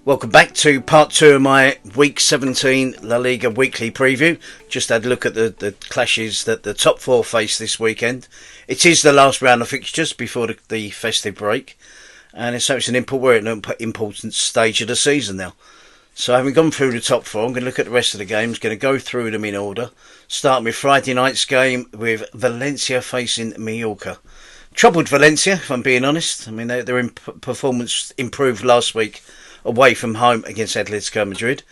Welcome back to part two of my Week 17 La Liga weekly preview. Just had a look at the clashes that the top four face this weekend. It is the last round of fixtures before the festive break, and so it's an important stage of the season now. So having gone through the top four, I'm going to look at the rest of the games, going to go through them in order. Starting with Friday night's game with Valencia facing Mallorca. Troubled Valencia, if I'm being honest. I mean, their performance improved last week away from home against Atletico Madrid.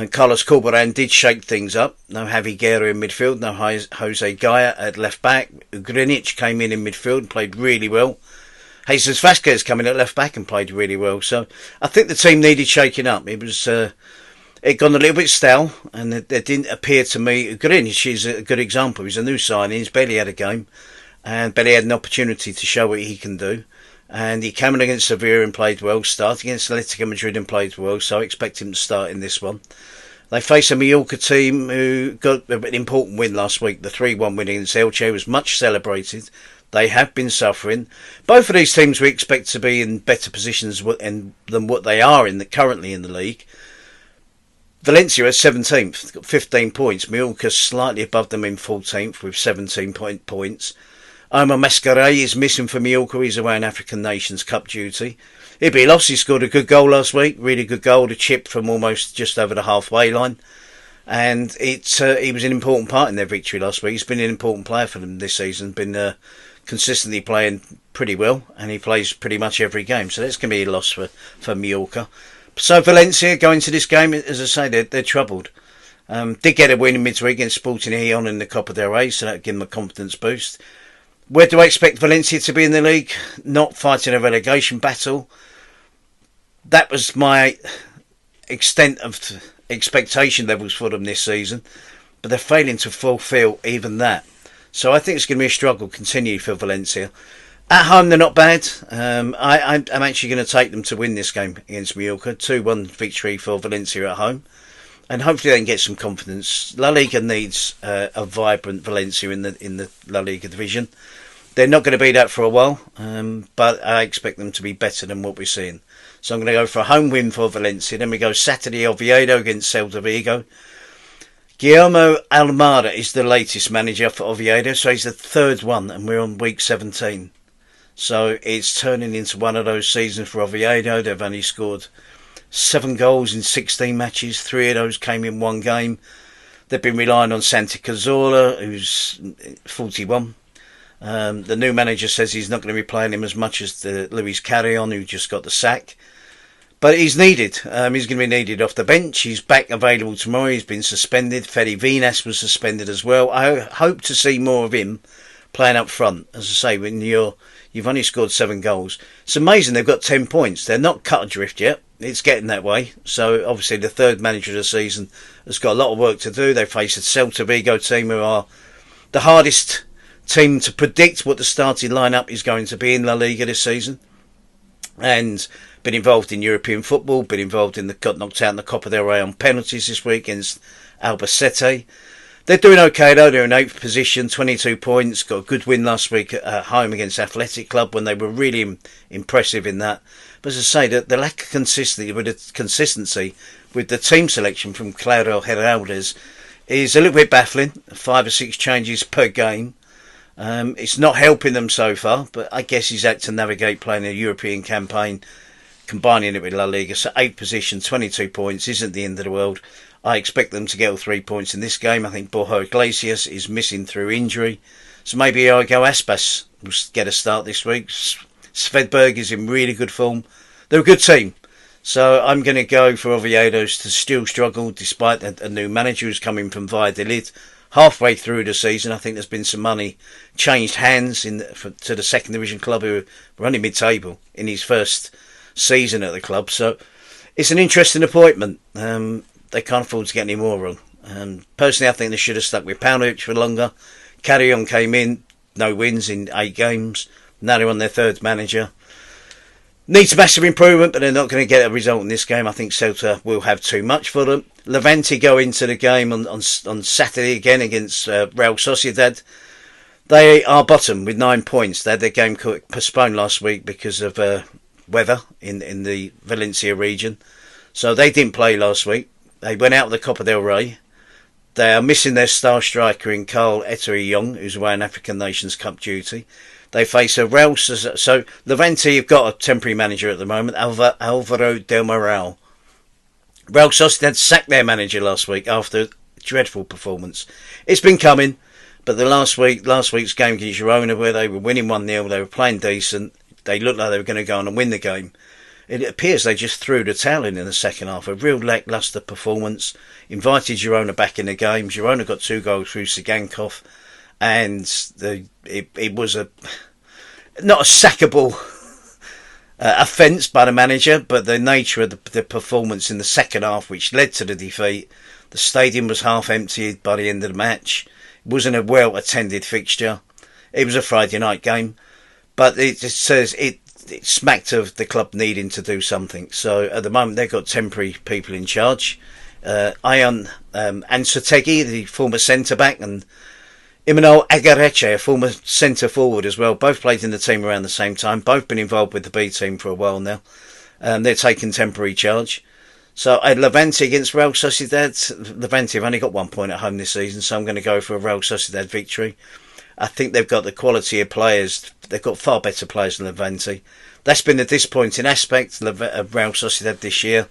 Carlos Corberán did shake things up. No Javi Guerra in midfield, no Jose Gaya at left back. Grinic came in midfield and played really well. Jesus Vasquez came in at left back and played really well. So I think the team needed shaking up. It gone a little bit stale, and there didn't appear to me. Grinic is a good example. He's a new signing. He's barely had a game, and barely had an opportunity to show what he can do. And he came in against Sevilla and played well. Started against Atletico Madrid and played well. So I expect him to start in this one. They face a Mallorca team who got an important win last week. The 3-1 win against Elche was much celebrated. They have been suffering. Both of these teams we expect to be in better positions than what they are currently in the league. Valencia is 17th, got 15 points. Mallorca slightly above them in 14th with 17 points. Omar Mascaray is missing for Mallorca. He's away on African Nations Cup duty. He'd be lost. He scored a good goal last week. Really good goal. A chip from almost just over the halfway line. And he was an important part in their victory last week. He's been an important player for them this season. Been consistently playing pretty well. And he plays pretty much every game. So that's going to be a loss for Mallorca. So Valencia going to this game, as I say, they're troubled. Did get a win in midweek against Sporting Gijon in the Copa del Rey. So that gave them a confidence boost. Where do I expect Valencia to be in the league? Not fighting a relegation battle. That was my extent of expectation levels for them this season. But they're failing to fulfil even that. So I think it's going to be a struggle continue for Valencia. At home, they're not bad. I'm actually going to take them to win this game against Mallorca. 2-1 victory for Valencia at home. And hopefully they can get some confidence. La Liga needs a vibrant Valencia in the La Liga division. They're not going to be that for a while, but I expect them to be better than what we're seeing. So I'm going to go for a home win for Valencia. Then we go Saturday, Oviedo against Celta Vigo. Guillermo Almada is the latest manager for Oviedo, so he's the third one, and we're on week 17. So it's turning into one of those seasons for Oviedo. They've only scored 7 goals in 16 matches. 3 of those came in one game. They've been relying on Santi Cazorla, who's 41. The new manager says he's not going to be playing him as much as Luis Carrion, who just got the sack. But he's needed. He's going to be needed off the bench. He's back available tomorrow. He's been suspended. Fede Vinas was suspended as well. I hope to see more of him playing up front. As I say, when you've only scored 7 goals. It's amazing they've got 10 points. They're not cut adrift yet. It's getting that way. So obviously the third manager of the season has got a lot of work to do. They face a Celta Vigo team who are the hardest team to predict what the starting lineup is going to be in La Liga this season. And been involved in European football, got knocked out in the Copa del Rey on penalties this week against Albacete. They're doing okay though. They're in 8th position, 22 points. Got a good win last week at home against Athletic Club when they were really impressive in that. But as I say, the lack of consistency with the team selection from Claudio Heraldes is a little bit baffling. 5 or 6 changes per game. It's not helping them so far, but I guess he's had to navigate playing a European campaign, combining it with La Liga. So 8th position, 22 points, isn't the end of the world. I expect them to get all 3 points in this game. I think Borja Iglesias is missing through injury. So maybe Iago Aspas will get a start this week. Svedberg is in really good form. They're a good team. So I'm going to go for Oviedo's to still struggle despite a new manager who's coming from Valladolid. Halfway through the season, I think there's been some money changed hands to the second division club who were only mid-table in his first season at the club. So it's an interesting appointment. They can't afford to get any more wrong. Personally, I think they should have stuck with Paunovic for longer. Carrion came in, no wins in 8 games. Now they're on their third manager. Needs massive improvement, but they're not going to get a result in this game. I think Celta will have too much for them. Levante go into the game on Saturday again against Real Sociedad. They are bottom with 9 points. They had their game postponed last week because of weather in the Valencia region. So they didn't play last week. They went out of the Copa del Rey. They are missing their star striker in Carl Etery-Young, who's away on African Nations Cup duty. They face a Real... So Levante have got a temporary manager at the moment, Alvaro Del Moral. Real Sociedad sacked their manager last week after a dreadful performance. It's been coming, but the last week's game against Girona, where they were winning 1-0, they were playing decent, they looked like they were going to go on and win the game. It appears they just threw the towel in the second half. A real lacklustre performance. Invited Girona back in the game. Girona got 2 goals through Sigankov, and it was not a sackable offence by the manager, but the nature of the performance in the second half, which led to the defeat. The stadium was half emptied by the end of the match. It wasn't a well attended fixture. It was a Friday night game, but it says it smacked of the club needing to do something. So at the moment they've got temporary people in charge. Ion Ansategui, the former centre back, and Imanol Agareche, a former centre forward as well, both played in the team around the same time, both been involved with the B team for a while now. They're taking temporary charge. So Levante against Real Sociedad. Levante have only got 1 point at home this season, so I'm going to go for a Real Sociedad victory. I think they've got the quality of players. They've got far better players than Levante. That's been the disappointing aspect of Real Sociedad this year.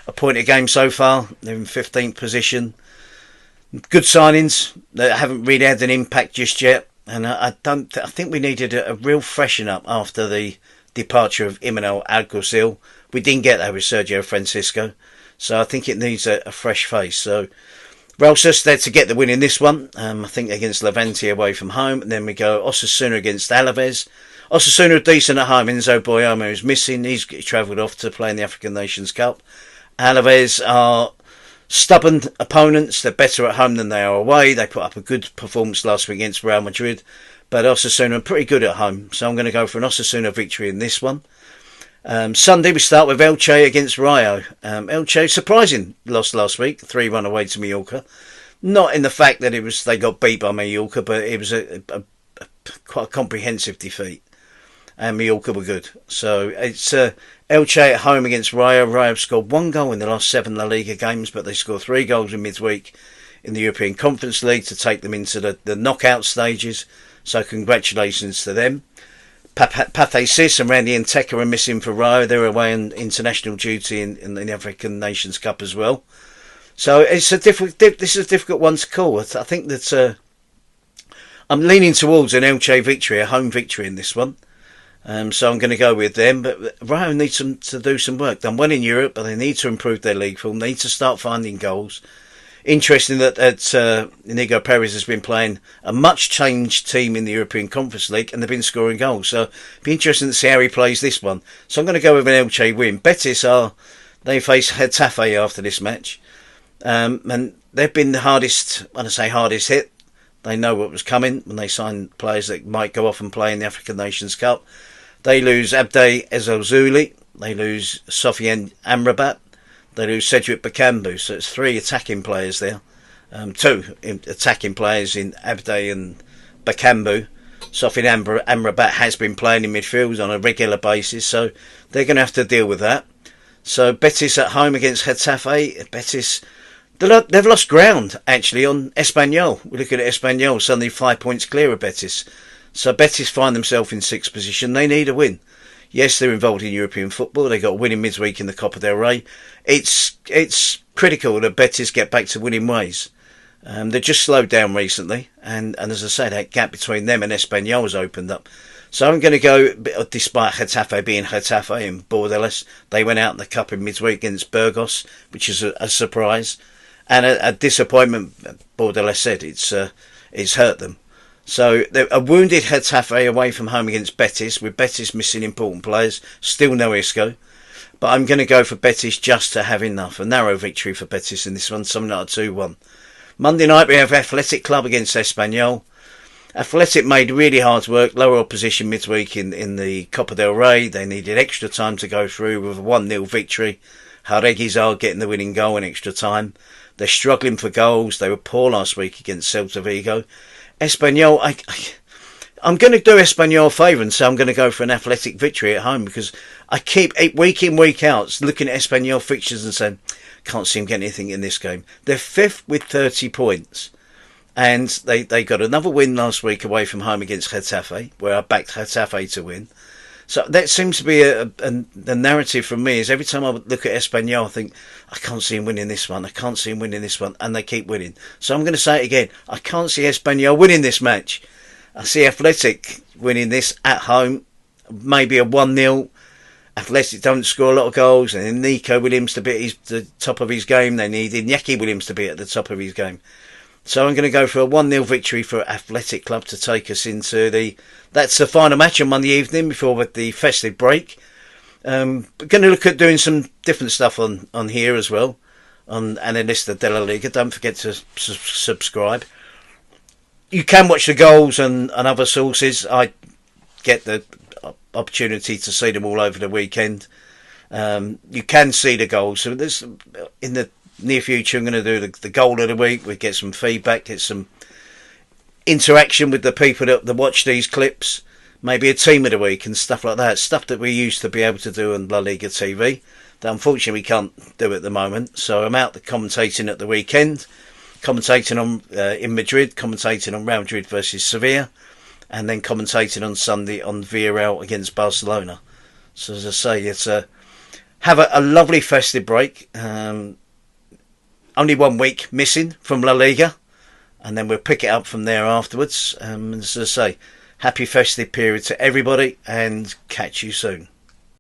A point a game so far. They're in 15th position. Good signings. They haven't really had an impact just yet. And I think we needed a real freshen up after the departure of Imanol Alguacil. We didn't get that with Sergio Francisco. So I think it needs a fresh face. So Real Sociedad to get the win in this one. I think against Levante away from home. And then we go Osasuna against Alaves. Osasuna are decent at home. Enzo Boyama is missing. He's travelled off to play in the African Nations Cup. Alaves are stubborn opponents. They're better at home than they are away. They put up a good performance last week against Real Madrid. But Osasuna are pretty good at home. So I'm going to go for an Osasuna victory in this one. Sunday we start with Elche against Rayo. Elche, surprising, lost last week, 3-1 away to Mallorca. Not in the fact that they got beat by Mallorca, but it was a quite a comprehensive defeat. And Mallorca were good. So it's Elche at home against Rayo. Rayo have scored 1 goal in the last 7 La Liga games, but they scored 3 goals in midweek in the European Conference League to take them into the knockout stages. So congratulations to them. Pathé Cis and Randy Nteka are missing for Rayo. They're away on international duty in the African Nations Cup as well. So it's this is a difficult one to call. I think that I'm leaning towards an Elche victory, a home victory in this one. So I'm going to go with them. But Rayo needs to do some work. Done well in Europe, but they need to improve their league form. They need to start finding goals. Interesting that Inigo Perez has been playing a much changed team in the European Conference League and they've been scoring goals. So it'll be interesting to see how he plays this one. So I'm going to go with an Elche win. Betis they face Getafe after this match. And they've been the hardest hit. They know what was coming when they signed players that might go off and play in the African Nations Cup. They lose Abde Ezouzuli. They lose Sofiane Amrabat. They lose Cedric Bakambu, so it's 3 attacking players there. 2 attacking players in Abde and Bakambu. Sofiane Amrabat has been playing in midfield on a regular basis, so they're going to have to deal with that. So Betis at home against Getafe. Betis, they've lost ground actually on Espanyol. We're looking at Espanyol, suddenly 5 points clear of Betis. So Betis find themselves in 6th position. They need a win. Yes, they're involved in European football. They got a win in midweek in the Copa del Rey. It's critical that Betis get back to winning ways. They've just slowed down recently, and as I say, that gap between them and Espanyol has opened up. So I'm going to go, despite Getafe being Getafe and Bordeaux, they went out in the cup in midweek against Burgos, which is a surprise and a disappointment. Bordeaux said it's hurt them. So a wounded Getafe away from home against Betis, with Betis missing important players, still no Isco. But I'm going to go for Betis just to have enough. A narrow victory for Betis in this one, something like a 2-1. Monday night we have Athletic Club against Espanyol. Athletic made really hard work, lower opposition midweek in the Copa del Rey. They needed extra time to go through with a 1-0 victory. Jareguizar getting the winning goal in extra time. They're struggling for goals. They were poor last week against Celta Vigo. Espanyol, I'm going to do Espanyol a favour and say I'm going to go for an Athletic victory at home, because I keep, week in, week out, looking at Espanyol fixtures and saying, can't see them getting anything in this game. They're 5th with 30 points. And they got another win last week away from home against Getafe, where I backed Getafe to win. So that seems to be the narrative from me, is every time I look at Espanyol, I think, I can't see him winning this one, I can't see him winning this one, and they keep winning. So I'm going to say it again, I can't see Espanyol winning this match. I see Athletic winning this at home, maybe a 1-0. Athletic don't score a lot of goals, and then Nico Williams to be at the top of his game. They need Iñaki Williams to be at the top of his game. So I'm going to go for a 1-0 victory for Athletic Club to take us into that's the final match on Monday evening before the festive break. We're going to look at doing some different stuff on here as well, on Analista de la Liga. Don't forget to subscribe. You can watch the goals and other sources. I get the opportunity to see them all over the weekend. You can see the goals. So there's, in the near future, I'm going to do the goal of the week. We get some feedback, get some interaction with the people that watch these clips. Maybe a team of the week and stuff like that. Stuff that we used to be able to do on La Liga TV that unfortunately we can't do at the moment. So I'm out commentating at the weekend, commentating on in Madrid, commentating on Real Madrid versus Sevilla, and then commentating on Sunday on Villarreal against Barcelona. So as I say, it's have a lovely festive break. Only 1 week missing from La Liga, and then we'll pick it up from there afterwards. As I say, happy festive period to everybody, and catch you soon.